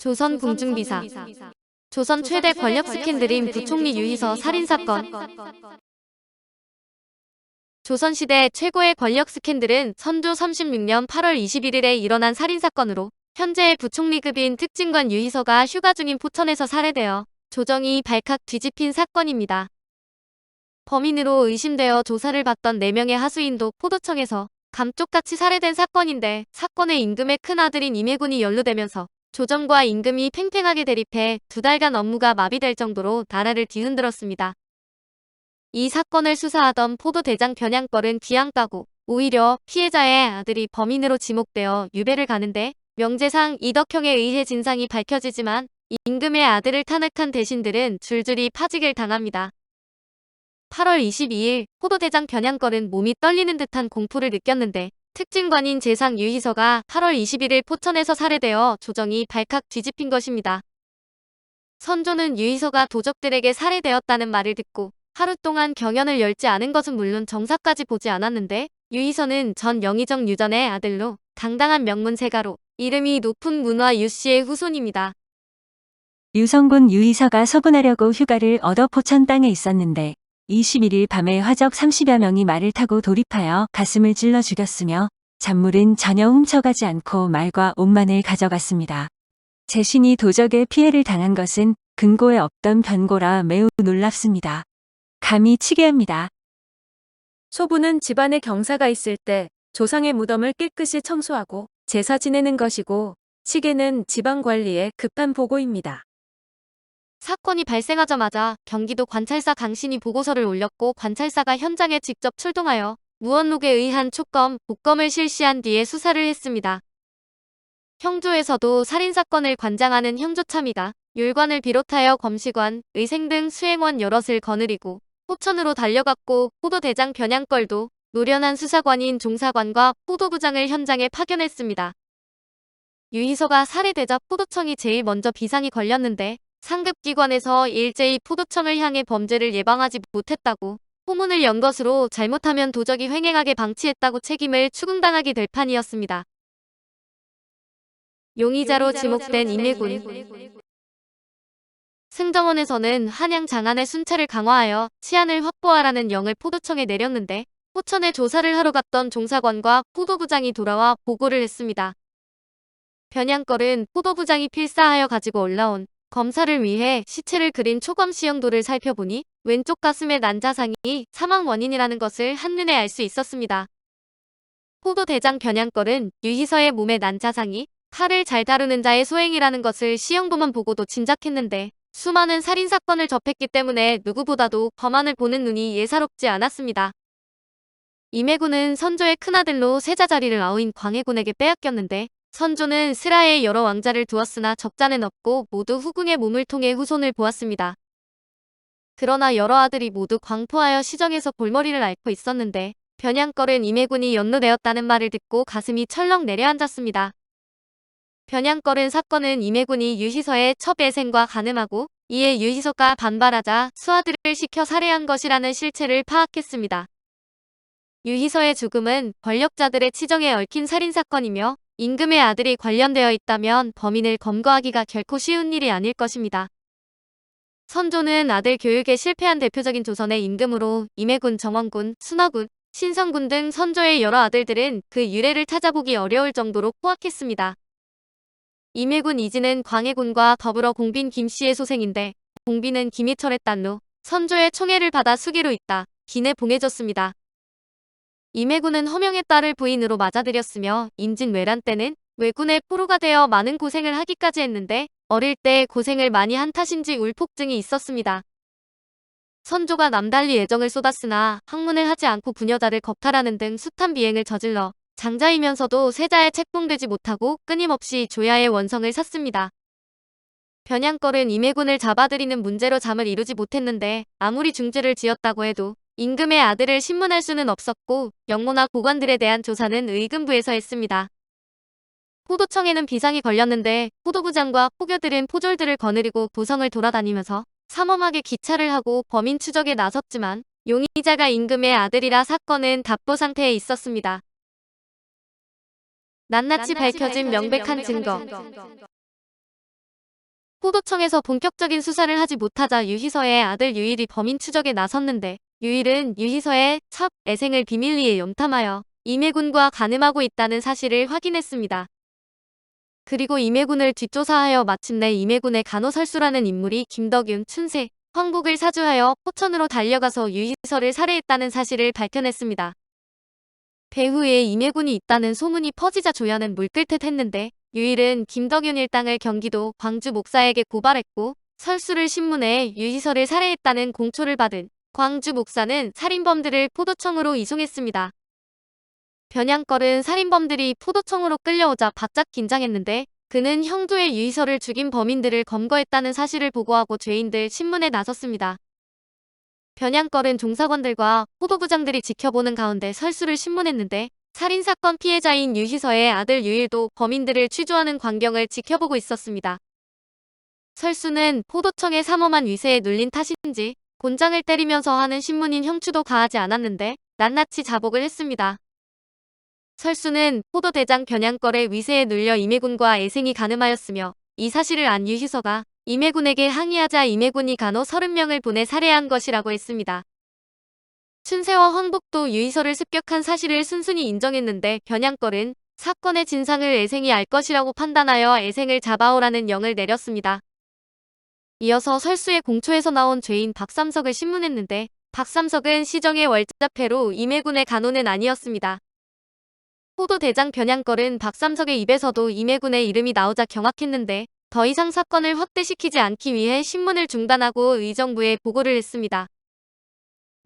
조선 궁중비사. 조선 최대 권력 스캔들인 부총리 유희서 살인사건. 조선시대 최고의 권력 스캔들은 선조 36년 8월 21일에 일어난 살인사건으로 현재의 부총리급인 특진관 유희서가 휴가 중인 포천에서 살해되어 조정이 발칵 뒤집힌 사건입니다. 범인으로 의심되어 조사를 받던 4명의 하수인도 포도청에서 감쪽같이 살해된 사건인데, 사건의 임금의 큰아들인 임혜군이 연루되면서 조정과 임금이 팽팽하게 대립해 2달간 업무가 마비될 정도로 나라를 뒤흔들었습니다. 이 사건을 수사하던 포도대장 변양걸은 기양까고 오히려 피해자의 아들이 범인으로 지목되어 유배를 가는데, 명제상 이덕형에 의해 진상이 밝혀지지만 임금의 아들을 탄핵한 대신들은 줄줄이 파직을 당합니다. 8월 22일 포도대장 변양걸은 몸이 떨리는 듯한 공포를 느꼈는데, 특진관인 재상 유희서가 8월 21일 포천에서 살해되어 조정이 발칵 뒤집힌 것입니다. 선조는 유희서가 도적들에게 살해되었다는 말을 듣고 하루 동안 경연을 열지 않은 것은 물론 정사까지 보지 않았는데, 유희서는 전 영의정 유전의 아들로 당당한 명문세가로 이름이 높은 문화 유씨의 후손입니다. 유성군 유희서가 서분하려고 휴가를 얻어 포천 땅에 있었는데 21일 밤에 화적 30여 명이 말을 타고 돌입하여 가슴을 찔러 죽였으며, 잔물은 전혀 훔쳐가지 않고 말과 옷만을 가져갔습니다. 자신이 도적에 피해를 당한 것은 근거에 없던 변고라 매우 놀랍습니다. 감히 치게 합니다. 소부는 집안에 경사가 있을 때 조상의 무덤을 깨끗이 청소하고 제사 지내는 것이고, 치계는 지방 관리의 급한 보고입니다. 사건이 발생하자마자 경기도 관찰사 강신이 보고서를 올렸고, 관찰사가 현장에 직접 출동하여 무언록에 의한 촉검, 복검을 실시한 뒤에 수사를 했습니다. 형조에서도 살인사건을 관장하는 형조참의가 율관을 비롯하여 검시관, 의생 등 수행원 여럿을 거느리고 포천으로 달려갔고, 포도대장 변양걸도 노련한 수사관인 종사관과 포도부장을 현장에 파견했습니다. 유희서가 살해되자 포도청이 제일 먼저 비상이 걸렸는데, 상급기관에서 일제히 포도청을 향해 범죄를 예방하지 못했다고 포문을 연 것으로 잘못하면 도적이 횡행하게 방치했다고 책임을 추궁당하게 될 판이었습니다. 용의자로 지목된 임혜군. 승정원에서는 한양 장안의 순찰을 강화하여 치안을 확보하라는 영을 포도청에 내렸는데, 포천에 조사를 하러 갔던 종사관과 포도부장이 돌아와 보고를 했습니다. 변양걸은 포도부장이 필사하여 가지고 올라온 검사를 위해 시체를 그린 초검시형도를 살펴보니 왼쪽 가슴의 난자상이 사망 원인이라는 것을 한눈에 알 수 있었습니다. 포도대장 변양걸은 유희서의 몸의 난자상이 칼을 잘 다루는 자의 소행이라는 것을 시형도만 보고도 짐작했는데, 수많은 살인사건을 접했기 때문에 누구보다도 범안을 보는 눈이 예사롭지 않았습니다. 임혜군은 선조의 큰아들로 세자 자리를 아우인 광해군에게 빼앗겼는데, 선조는 스라에 여러 왕자를 두었으나 적자는 없고 모두 후궁의 몸을 통해 후손을 보았습니다. 그러나 여러 아들이 모두 광포하여 시정에서 골머리를 앓고 있었는데, 변양걸은 임혜군이 연루되었다는 말을 듣고 가슴이 철렁 내려앉았습니다. 변양걸은 사건은 임혜군이 유희서의 첩예생과 간음하고 이에 유희서가 반발하자 수하들을 시켜 살해한 것이라는 실체를 파악했습니다. 유희서의 죽음은 권력자들의 치정에 얽힌 살인사건이며, 임금의 아들이 관련되어 있다면 범인을 검거하기가 결코 쉬운 일이 아닐 것입니다. 선조는 아들 교육에 실패한 대표적인 조선의 임금으로 임혜군, 정원군, 순허군, 신성군 등 선조의 여러 아들들은 그 유래를 찾아보기 어려울 정도로 포악했습니다. 임혜군 이진은 광해군과 더불어 공빈 김씨의 소생인데, 공빈은 김희철의 딸로 선조의 총애를 받아 수기로 있다 긴에 봉해졌습니다. 임혜군은 허명의 딸을 부인으로 맞아들였으며, 임진 외란 때는 왜군의 포로가 되어 많은 고생을 하기까지 했는데, 어릴 때 고생을 많이 한 탓인지 울폭증이 있었습니다. 선조가 남달리 애정을 쏟았으나 학문을 하지 않고 부녀자를 겁탈하는 등 숱한 비행을 저질러 장자이면서도 세자에 책봉되지 못하고 끊임없이 조야의 원성을 샀습니다. 변양걸은 임혜군을 잡아들이는 문제로 잠을 이루지 못했는데, 아무리 중죄를 지었다고 해도 임금의 아들을 신문할 수는 없었고, 영모나 고관들에 대한 조사는 의금부에서 했습니다. 포도청에는 비상이 걸렸는데, 포도부장과 포교들은 포졸들을 거느리고 도성을 돌아다니면서 삼엄하게 기차를 하고 범인 추적에 나섰지만, 용의자가 임금의 아들이라 사건은 답보 상태에 있었습니다. 낱낱이 밝혀진 명백한 증거. 포도청에서 본격적인 수사를 하지 못하자 유희서의 아들 유일이 범인 추적에 나섰는데 유일은 유희서의 첫 애생을 비밀리에 염탐하여 임혜군과 간음하고 있다는 사실을 확인했습니다. 그리고 임혜군을 뒷조사하여 마침내 임혜군의 간호설수라는 인물이 김덕윤, 춘세, 황복을 사주하여 포천으로 달려가서 유희서를 살해했다는 사실을 밝혀냈습니다. 배후에 임혜군이 있다는 소문이 퍼지자 조연은 물끓듯 했는데 유일은 김덕윤 일당을 경기도 광주 목사에게 고발했고 설수를 신문해 유희서를 살해했다는 공초를 받은 광주 목사는 살인범들을 포도청으로 이송했습니다. 변양걸은 살인범들이 포도청으로 끌려오자 바짝 긴장했는데 그는 형조의 유희서를 죽인 범인들을 검거했다는 사실을 보고하고 죄인들 신문에 나섰습니다. 변양걸은 종사관들과 포도부장들이 지켜보는 가운데 설수를 신문했는데 살인사건 피해자인 유희서의 아들 유일도 범인들을 취조하는 광경을 지켜보고 있었습니다. 설수는 포도청의 삼엄한 위세에 눌린 탓인지 곤장을 때리면서 하는 신문인 형추도 가하지 않았는데 낱낱이 자복을 했습니다. 설수는 포도대장 변양걸의 위세에 눌려 임혜군과 애생이 간음하였으며 이 사실을 안 유희서가 임혜군에게 항의하자 임혜군이 간호 30명을 보내 살해한 것이라고 했습니다. 춘세와 황복도 유희서를 습격한 사실을 순순히 인정했는데 변양걸은 사건의 진상을 애생이 알 것이라고 판단하여 애생을 잡아오라는 영을 내렸습니다. 이어서 설수의 공초에서 나온 죄인 박삼석을 신문했는데 박삼석은 시정의 월자패로 임혜군의 간호는 아니었습니다. 포도대장 변양걸은 박삼석의 입에서도 임혜군의 이름이 나오자 경악했는데 더 이상 사건을 확대시키지 않기 위해 신문을 중단하고 의정부에 보고를 했습니다.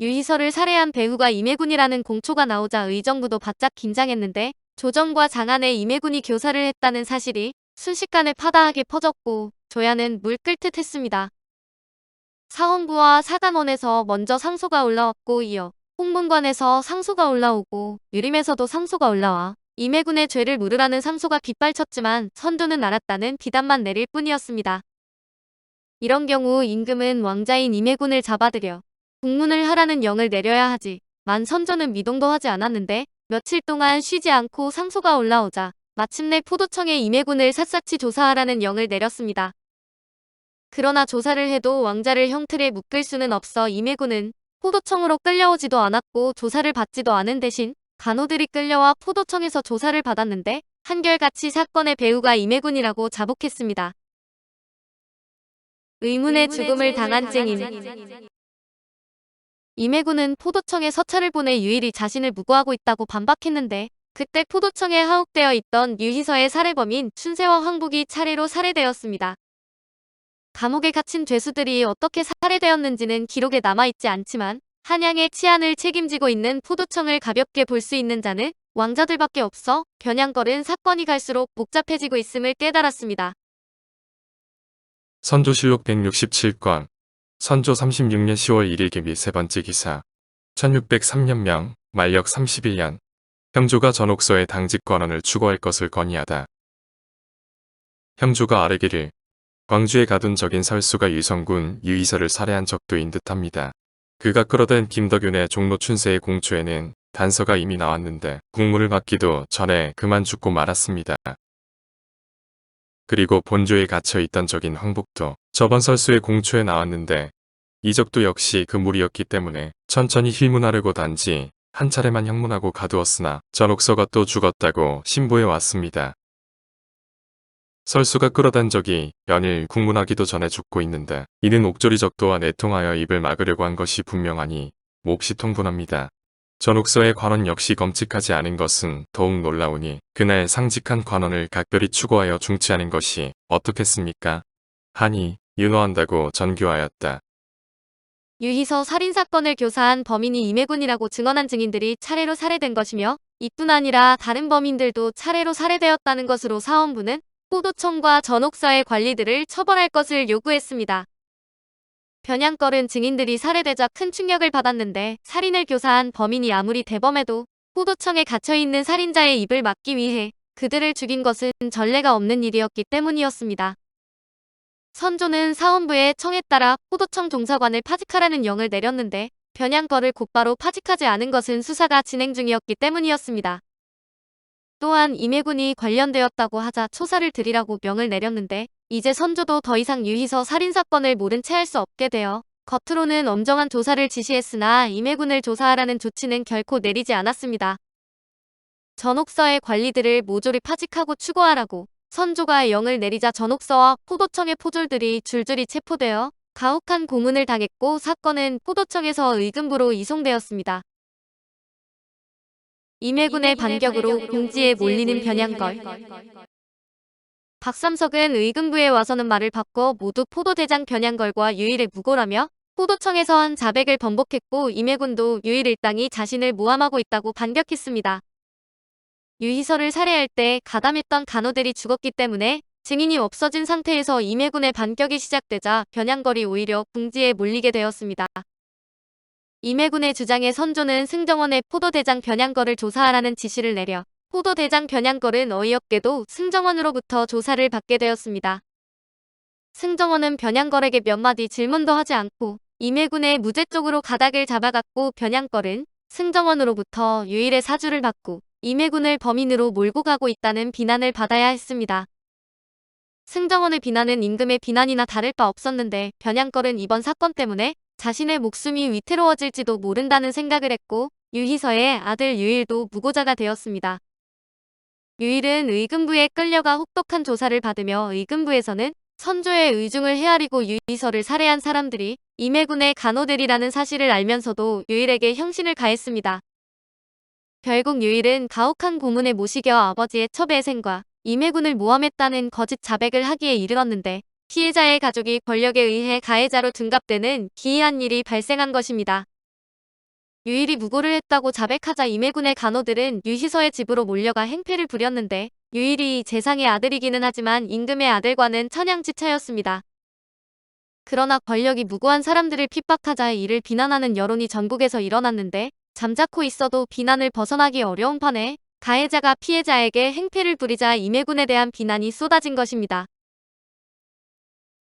유희서를 살해한 배후가 임혜군이라는 공초가 나오자 의정부도 바짝 긴장했는데 조정과 장안에 임혜군이 교사를 했다는 사실이 순식간에 파다하게 퍼졌고 조야는 물끓듯 했습니다. 사원부와 사간원에서 먼저 상소가 올라왔고 이어 홍문관에서 상소가 올라오고 유림에서도 상소가 올라와 임혜군의 죄를 물으라는 상소가 빗발쳤지만 선두는 알았다는 비단만 내릴 뿐이었습니다. 이런 경우 임금은 왕자인 임혜군을 잡아들여 국문을 하라는 영을 내려야 하지만 선조는 미동도 하지 않았는데 며칠 동안 쉬지 않고 상소가 올라오자 마침내 포도청에 임혜군을 샅샅이 조사하라는 영을 내렸습니다. 그러나 조사를 해도 왕자를 형틀에 묶을 수는 없어 임혜군은 포도청으로 끌려오지도 않았고 조사를 받지도 않은 대신 간호들이 끌려와 포도청에서 조사를 받았는데 한결같이 사건의 배후가 임혜군이라고 자복했습니다. 의문의 죽음을 당한 증인. 임혜군은 포도청에 서찰을 보내 유일이 자신을 무고하고 있다고 반박했는데 그때 포도청에 하옥되어 있던 유희서의 살해범인 춘세와 황복이 차례로 살해되었습니다. 감옥에 갇힌 죄수들이 어떻게 살해되었는지는 기록에 남아있지 않지만 한양의 치안을 책임지고 있는 포도청을 가볍게 볼 수 있는 자는 왕자들밖에 없어 변양걸은 사건이 갈수록 복잡해지고 있음을 깨달았습니다. 선조실록 167권 선조 36년 10월 1일 개미 세 번째 기사 1603년명 만력 31년 형조가 전옥서의 당직 권한을 추구할 것을 건의하다. 형조가 아뢰기를 광주에 가둔 적인 설수가 유성군 유희서를 살해한 적도인 듯합니다. 그가 끌어댄 김덕윤의 종로 춘세의 공초에는 단서가 이미 나왔는데 국문을 받기도 전에 그만 죽고 말았습니다. 그리고 본조에 갇혀있던 적인 황복도 저번 설수의 공초에 나왔는데 이 적도 역시 그 무리였기 때문에 천천히 힐문하려고 단지 한 차례만 형문하고 가두었으나 전옥서가 또 죽었다고 신보해 왔습니다. 설수가 끌어단 적이 연일 국문하기도 전에 죽고 있는데 이는 옥졸이 적도와 내통하여 입을 막으려고 한 것이 분명하니 몹시 통분합니다. 전옥서의 관원 역시 검칙하지 않은 것은 더욱 놀라우니 그날 상직한 관원을 각별히 추구하여 중치하는 것이 어떻겠습니까? 하니 윤호한다고 전교하였다. 유희서 살인사건을 교사한 범인이 임혜군이라고 증언한 증인들이 차례로 살해된 것이며 이뿐 아니라 다른 범인들도 차례로 살해되었다는 것으로 사원부는 포도청과 전옥서의 관리들을 처벌할 것을 요구했습니다. 변양걸은 증인들이 살해되자 큰 충격을 받았는데 살인을 교사한 범인이 아무리 대범해도 포도청에 갇혀있는 살인자의 입을 막기 위해 그들을 죽인 것은 전례가 없는 일이었기 때문이었습니다. 선조는 사원부의 청에 따라 포도청 종사관을 파직하라는 영을 내렸는데 변양걸을 곧바로 파직하지 않은 것은 수사가 진행 중이었기 때문이었습니다. 또한 임해군이 관련되었다고 하자 초사를 들이라고 명을 내렸는데 이제 선조도 더 이상 유희서 살인사건을 모른 채 할 수 없게 되어 겉으로는 엄정한 조사를 지시했으나 임해군을 조사하라는 조치는 결코 내리지 않았습니다. 전옥서의 관리들을 모조리 파직하고 추구하라고 선조가 영을 내리자 전옥서와 포도청의 포졸들이 줄줄이 체포되어 가혹한 고문을 당했고 사건은 포도청에서 의금부로 이송되었습니다. 임해군의 반격으로 궁지에 몰리는 변양걸. 박삼석은 의금부에 와서는 말을 바꿔 모두 포도대장 변양걸과 유일의 무고라며 포도청에서 한 자백을 번복했고 임해군도 유일 일당이 자신을 모함하고 있다고 반격했습니다. 유희서를 살해할 때 가담했던 간호들이 죽었기 때문에 증인이 없어진 상태에서 임해군의 반격이 시작되자 변양걸이 오히려 궁지에 몰리게 되었습니다. 임해군의 주장에 선조는 승정원의 포도대장 변양걸을 조사하라는 지시를 내려 포도대장 변양걸은 어이없게도 승정원으로부터 조사를 받게 되었습니다. 승정원은 변양걸에게 몇 마디 질문도 하지 않고 임해군의 무죄 쪽으로 가닥을 잡아갔고 변양걸은 승정원으로부터 유일의 사주를 받고 임해군을 범인으로 몰고 가고 있다는 비난을 받아야 했습니다. 승정원의 비난은 임금의 비난이나 다를 바 없었는데 변양걸은 이번 사건 때문에 자신의 목숨이 위태로워질지도 모른다는 생각을 했고 유희서의 아들 유일도 무고자가 되었습니다. 유일은 의금부에 끌려가 혹독한 조사를 받으며 의금부에서는 선조의 의중을 헤아리고 유희서를 살해한 사람들이 임해군의 간호들이라는 사실을 알면서도 유일에게 형신을 가했습니다. 결국 유일은 가혹한 고문에 못 이겨 아버지의 첩외생과 임해군을 모함했다는 거짓 자백을 하기에 이르렀는데 피해자의 가족이 권력에 의해 가해자로 둔갑되는 기이한 일이 발생한 것입니다. 유일이 무고를 했다고 자백하자 임해군의 간호들은 유희서의 집으로 몰려가 행패를 부렸는데 유일이 재상의 아들이기는 하지만 임금의 아들과는 천양지차였습니다. 그러나 권력이 무고한 사람들을 핍박하자 이를 비난하는 여론이 전국에서 일어났는데 잠자코 있어도 비난을 벗어나기 어려운 판에 가해자가 피해자에게 행패를 부리자 임해군에 대한 비난이 쏟아진 것입니다.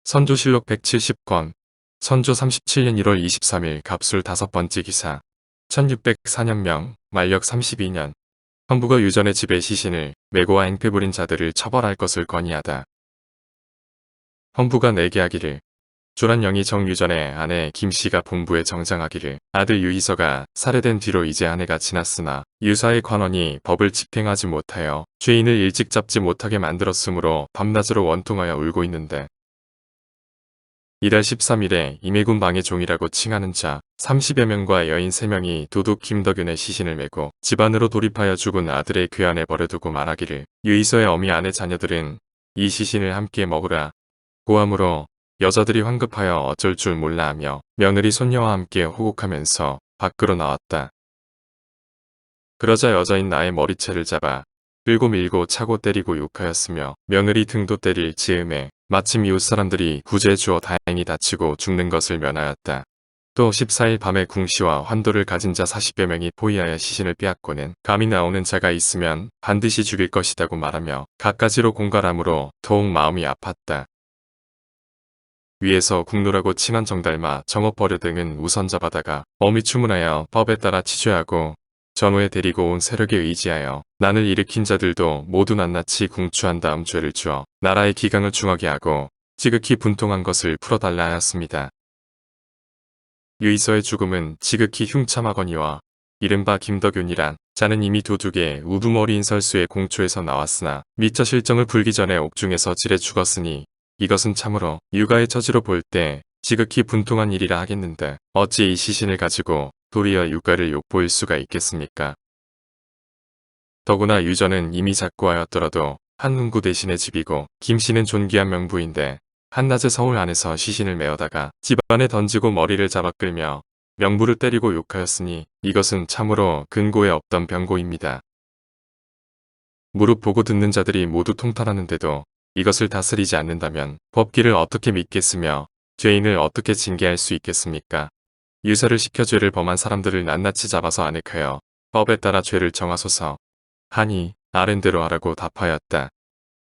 선조실록 170권 선조 37년 1월 23일 갑술 5번째 기사 1604년명 만력 32년 헌부가 유전의 집에 시신을 매고와 행패 부린 자들을 처벌할 것을 건의하다. 헌부가 내기하기를 조란영이 정유전의 아내 김씨가 본부에 정장하기를 아들 유희서가 살해된 뒤로 이제 한 해가 지났으나 유사의 관원이 법을 집행하지 못하여 죄인을 일찍 잡지 못하게 만들었으므로 밤낮으로 원통하여 울고 있는데 이달 13일에 임해군 방해 종이라고 칭하는 자 30여 명과 여인 3명이 도둑 김덕윤의 시신을 메고 집안으로 돌입하여 죽은 아들의 괴안에 버려두고 말하기를 유희서의 어미 아내 자녀들은 이 시신을 함께 먹으라 고함으로 여자들이 황급하여 어쩔 줄 몰라 하며 며느리 손녀와 함께 호곡하면서 밖으로 나왔다. 그러자 여자인 나의 머리채를 잡아 끌고 밀고 차고 때리고 욕하였으며 며느리 등도 때릴 즈음에 마침 이웃 사람들이 구제해 주어 다행히 다치고 죽는 것을 면하였다. 또 14일 밤에 궁시와 환도를 가진 자 40여 명이 포위하여 시신을 빼앗고는 감이 나오는 자가 있으면 반드시 죽일 것이라고 말하며 갖가지로 공갈함으로 더욱 마음이 아팠다. 위에서 국노라고 칭한 정달마, 정업버려 등은 우선 잡아다가 엄히 추문하여 법에 따라 치죄하고 전후에 데리고 온 세력에 의지하여 난을 일으킨 자들도 모두 낱낱이 궁추한 다음 죄를 주어 나라의 기강을 중하게 하고 지극히 분통한 것을 풀어달라 하였습니다. 유희서의 죽음은 지극히 흉참하거니와 이른바 김덕윤이란 자는 이미 도둑의 우두머리인 설수의 공초에서 나왔으나 미처 실정을 풀기 전에 옥중에서 질에 죽었으니 이것은 참으로 육아의 처지로 볼 때 지극히 분통한 일이라 하겠는데 어찌 이 시신을 가지고 도리어 육아를 욕보일 수가 있겠습니까? 더구나 유전은 이미 작고하였더라도 한문구 대신의 집이고 김씨는 존귀한 명부인데 한낮에 서울 안에서 시신을 메어다가 집안에 던지고 머리를 잡아 끌며 명부를 때리고 욕하였으니 이것은 참으로 근고에 없던 병고입니다. 무릎 보고 듣는 자들이 모두 통탄하는데도 이것을 다스리지 않는다면 법기를 어떻게 믿겠으며 죄인을 어떻게 징계할 수 있겠습니까? 유사를 시켜 죄를 범한 사람들을 낱낱이 잡아서 안익하여 법에 따라 죄를 정하소서 하니 아랜대로 하라고 답하였다.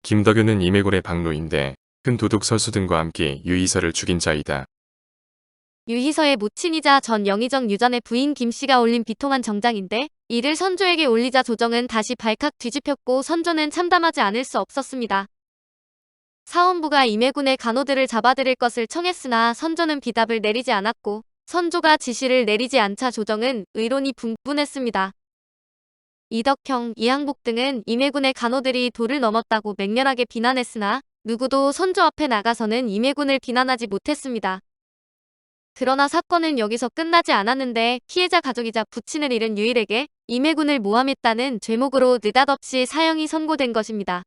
김덕윤은 임해군의 박노인데 큰 도둑 설수 등과 함께 유희서를 죽인 자이다. 유희서의 모친이자 전 영의정 유전의 부인 김씨가 올린 비통한 정장인데 이를 선조에게 올리자 조정은 다시 발칵 뒤집혔고 선조는 참담하지 않을 수 없었습니다. 사원부가 임해군의 간호들을 잡아들일 것을 청했으나 선조는 비답을 내리지 않았고 선조가 지시를 내리지 않자 조정은 의론이 분분했습니다. 이덕형, 이항복 등은 임해군의 간호들이 도를 넘었다고 맹렬하게 비난했으나 누구도 선조 앞에 나가서는 임해군을 비난하지 못했습니다. 그러나 사건은 여기서 끝나지 않았는데 피해자 가족이자 부친을 잃은 유일에게 임해군을 모함했다는 죄목으로 느닷없이 사형이 선고된 것입니다.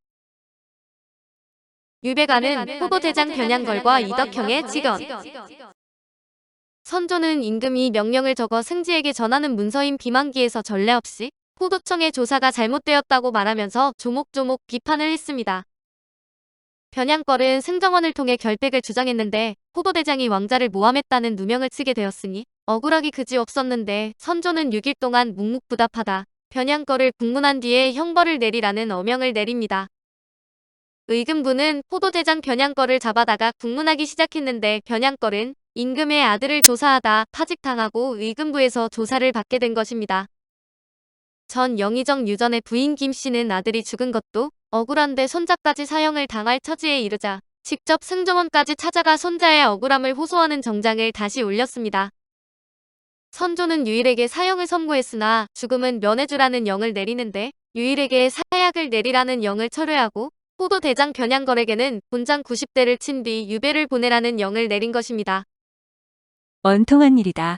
유배가는 포도대장 변양걸과 이덕형의 직언. 선조는 임금이 명령을 적어 승지에게 전하는 문서인 비만기에서 전례 없이 포도청의 조사가 잘못되었다고 말하면서 조목조목 비판을 했습니다. 변양걸은 승정원을 통해 결백을 주장했는데 포도대장이 왕자를 모함했다는 누명을 쓰게 되었으니 억울하기 그지없었는데 선조는 6일 동안 묵묵부답하다 변양걸을 국문한 뒤에 형벌을 내리라는 어명을 내립니다. 의금부는 포도대장 변양걸을 잡아다가 국문하기 시작했는데 변양걸은 임금의 아들을 조사하다 파직당하고 의금부에서 조사를 받게 된 것입니다. 전 영의정 유전의 부인 김씨는 아들이 죽은 것도 억울한데 손자까지 사형을 당할 처지에 이르자 직접 승정원까지 찾아가 손자의 억울함을 호소하는 정장을 다시 올렸습니다. 선조는 유일에게 사형을 선고했으나 죽음은 면해주라는 영을 내리는데 유일에게 사약을 내리라는 영을 철회하고 포도대장 변양걸에게는 본장 90대를 친 뒤 유배를 보내라는 영을 내린 것입니다. 원통한 일이다.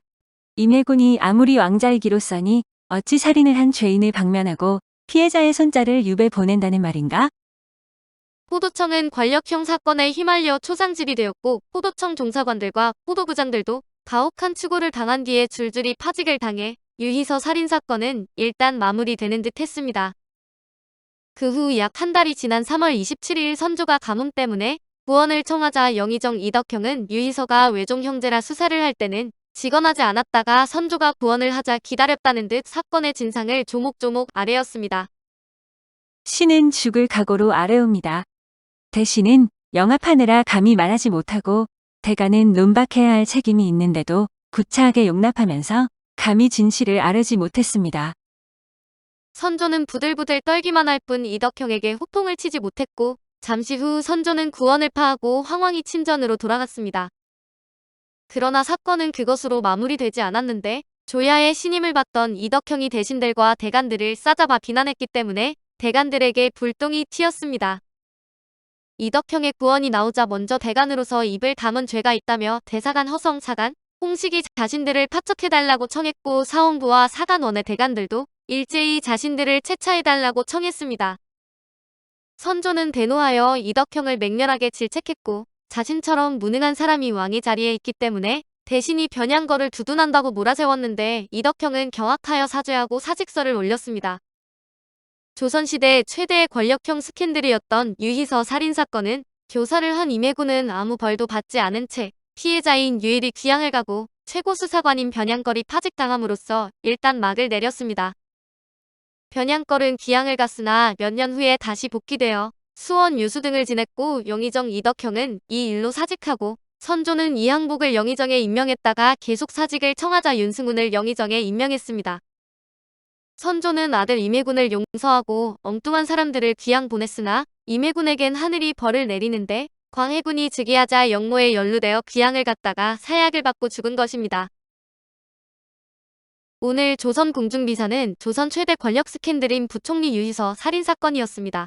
임해군이 아무리 왕자이기로서니 어찌 살인을 한 죄인을 방면하고 피해자의 손자를 유배 보낸다는 말인가? 포도청은 권력형 사건에 휘말려 초상집이 되었고 포도청 종사관들과 포도부장들도 가혹한 추고를 당한 뒤에 줄줄이 파직을 당해 유희서 살인사건은 일단 마무리되는 듯 했습니다. 그 후 약 한 달이 지난 3월 27일 선조가 가뭄 때문에 구원을 청하자 영의정 이덕형은 유희서가 외종 형제라 수사를 할 때는 직언하지 않았다가 선조가 구원을 하자 기다렸다는 듯 사건의 진상을 조목조목 아뢰었습니다. 신은 죽을 각오로 아뢰옵니다. 대신은 영합하느라 감히 말하지 못하고 대가는 논박해야 할 책임이 있는데도 구차하게 용납하면서 감히 진실을 아뢰지 못했습니다. 선조는 부들부들 떨기만 할 뿐 이덕형에게 호통을 치지 못했고 잠시 후 선조는 구원을 파하고 황왕이 친전으로 돌아갔습니다. 그러나 사건은 그것으로 마무리되지 않았는데 조야의 신임을 받던 이덕형이 대신들과 대간들을 싸잡아 비난했기 때문에 대간들에게 불똥이 튀었습니다. 이덕형의 구원이 나오자 먼저 대간으로서 입을 다문 죄가 있다며 대사관 허성 사간, 홍식이 자신들을 파척해달라고 청했고 사원부와 사간원의 대간들도 일제히 자신들을 채차해달라고 청했습니다. 선조는 대노하여 이덕형을 맹렬하게 질책했고 자신처럼 무능한 사람이 왕의 자리에 있기 때문에 대신이 변양걸을 두둔한다고 몰아세웠는데 이덕형은 경악하여 사죄하고 사직서를 올렸습니다. 조선시대 최대의 권력형 스캔들이었던 유희서 살인사건은 교사를 한 임해군은 아무 벌도 받지 않은 채 피해자인 유일이 귀양을 가고 최고수사관인 변양걸이 파직당함으로써 일단 막을 내렸습니다. 변양걸은 귀양을 갔으나 몇 년 후에 다시 복귀되어 수원 유수 등을 지냈고 영의정 이덕형은 이 일로 사직하고 선조는 이항복을 영의정에 임명했다가 계속 사직을 청하자 윤승훈을 영의정에 임명했습니다. 선조는 아들 임해군을 용서하고 엉뚱한 사람들을 귀양 보냈으나 임해군에겐 하늘이 벌을 내리는데 광해군이 즉위하자 영모에 연루되어 귀양을 갔다가 사약을 받고 죽은 것입니다. 오늘 조선 공중비사는 조선 최대 권력 스캔들인 부총리 유희서 살인사건이었습니다.